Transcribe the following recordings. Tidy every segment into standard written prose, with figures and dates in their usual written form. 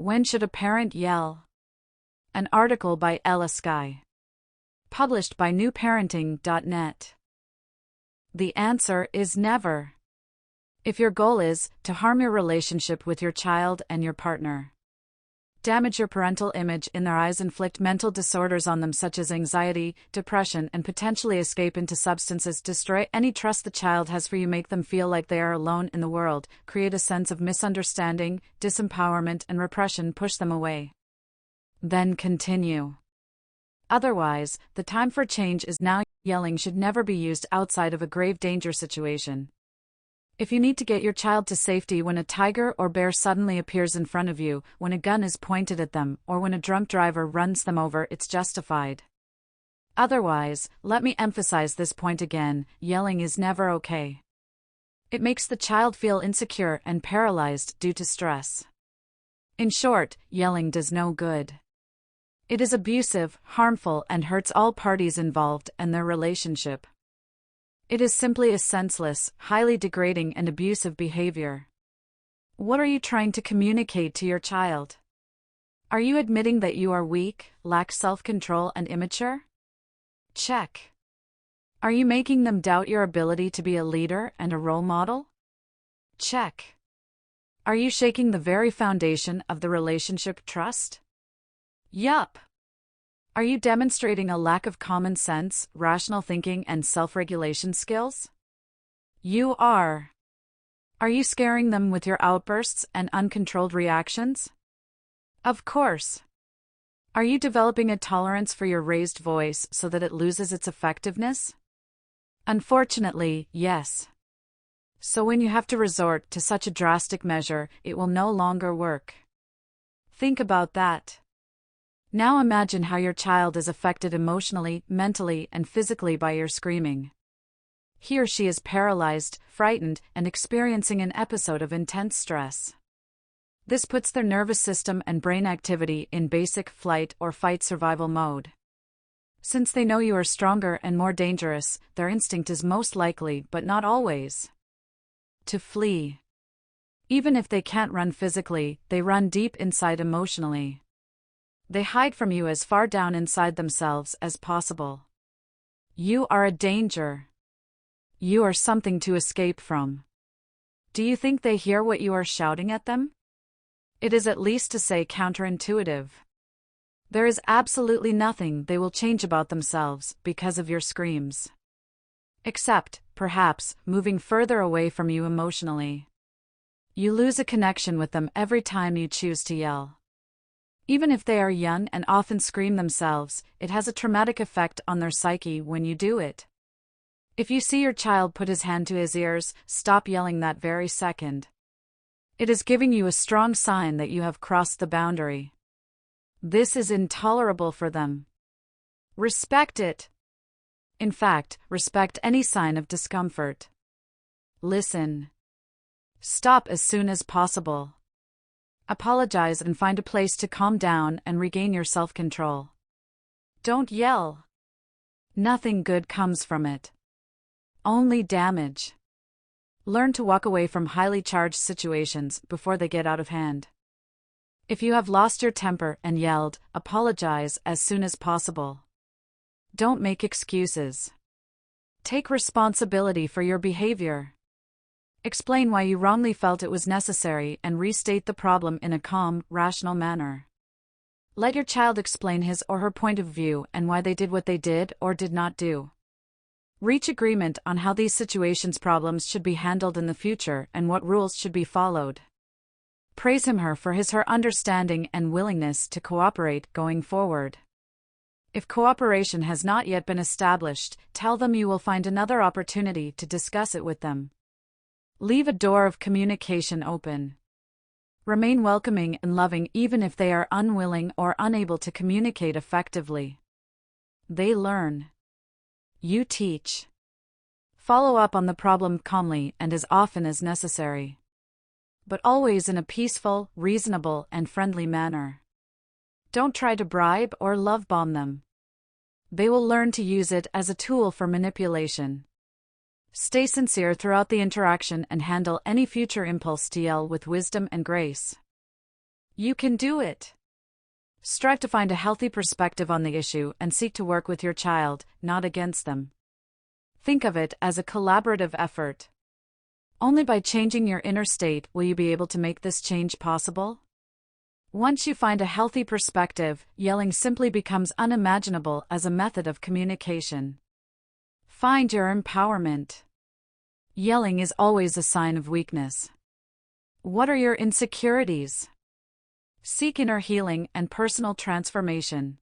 When should a parent yell? An article by Ella Skye. Published by newparenting.net. The answer is never. If your goal is to harm your relationship with your child and your partner, damage your parental image in their eyes, inflict mental disorders on them such as anxiety, depression, and potentially escape into substances, destroy any trust the child has for you, make them feel like they are alone in the world, create a sense of misunderstanding, disempowerment, and repression, push them away, then continue. Otherwise, the time for change is now. Yelling should never be used outside of a grave danger situation. If you need to get your child to safety when a tiger or bear suddenly appears in front of you, when a gun is pointed at them, or when a drunk driver runs them over, it's justified. Otherwise, let me emphasize this point again, yelling is never okay. It makes the child feel insecure and paralyzed due to stress. In short, yelling does no good. It is abusive, harmful, and hurts all parties involved and their relationship. It is simply a senseless, highly degrading, and abusive behavior. What are you trying to communicate to your child? Are you admitting that you are weak, lack self-control, and immature? Check. Are you making them doubt your ability to be a leader and a role model? Check. Are you shaking the very foundation of the relationship, trust? Yup. Are you demonstrating a lack of common sense, rational thinking, and self-regulation skills? You are. Are you scaring them with your outbursts and uncontrolled reactions? Of course. Are you developing a tolerance for your raised voice so that it loses its effectiveness? Unfortunately, yes. So when you have to resort to such a drastic measure, it will no longer work. Think about that. Now imagine how your child is affected emotionally, mentally, and physically by your screaming. He or she is paralyzed, frightened, and experiencing an episode of intense stress. This puts their nervous system and brain activity in basic flight or fight survival mode. Since they know you are stronger and more dangerous, their instinct is most likely, but not always, to flee. Even if they can't run physically, they run deep inside emotionally. They hide from you as far down inside themselves as possible. You are a danger. You are something to escape from. Do you think they hear what you are shouting at them? It is at least to say counterintuitive. There is absolutely nothing they will change about themselves because of your screams. Except, perhaps, moving further away from you emotionally. You lose a connection with them every time you choose to yell. Even if they are young and often scream themselves, it has a traumatic effect on their psyche when you do it. If you see your child put his hand to his ears, stop yelling that very second. It is giving you a strong sign that you have crossed the boundary. This is intolerable for them. Respect it. In fact, respect any sign of discomfort. Listen. Stop as soon as possible. Apologize and find a place to calm down and regain your self-control. Don't yell. Nothing good comes from it. Only damage. Learn to walk away from highly charged situations before they get out of hand. If you have lost your temper and yelled, apologize as soon as possible. Don't make excuses. Take responsibility for your behavior. Explain why you wrongly felt it was necessary and restate the problem in a calm, rational manner. Let your child explain his or her point of view and why they did what they did or did not do. Reach agreement on how these problems should be handled in the future and what rules should be followed. Praise him/her for his/her understanding and willingness to cooperate going forward. If cooperation has not yet been established, tell them you will find another opportunity to discuss it with them. Leave a door of communication open. Remain welcoming and loving even if they are unwilling or unable to communicate effectively. They learn. You teach. Follow up on the problem calmly and as often as necessary. But always in a peaceful, reasonable, and friendly manner. Don't try to bribe or love bomb them. They will learn to use it as a tool for manipulation. Stay sincere throughout the interaction and handle any future impulse to yell with wisdom and grace. You can do it. Strive to find a healthy perspective on the issue and seek to work with your child, not against them. Think of it as a collaborative effort. Only by changing your inner state will you be able to make this change possible. Once you find a healthy perspective, yelling simply becomes unimaginable as a method of communication. Find your empowerment. Yelling is always a sign of weakness. What are your insecurities? Seek inner healing and personal transformation.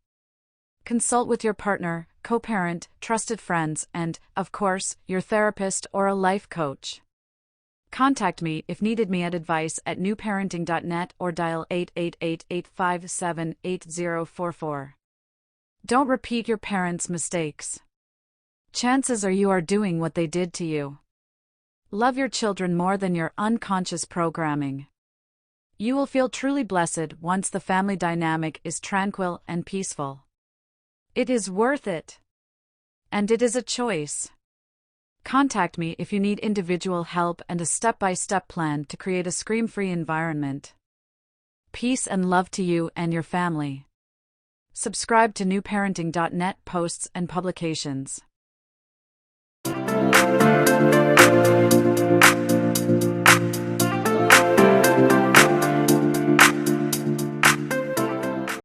Consult with your partner, co-parent, trusted friends, and, of course, your therapist or a life coach. Contact me if needed. Me at advice@newparenting.net or dial 888-857-8044. Don't repeat your parents' mistakes. Chances are you are doing what they did to you. Love your children more than your unconscious programming. You will feel truly blessed once the family dynamic is tranquil and peaceful. It is worth it. And it is a choice. Contact me if you need individual help and a step-by-step plan to create a scream-free environment. Peace and love to you and your family. Subscribe to newparenting.net posts and publications.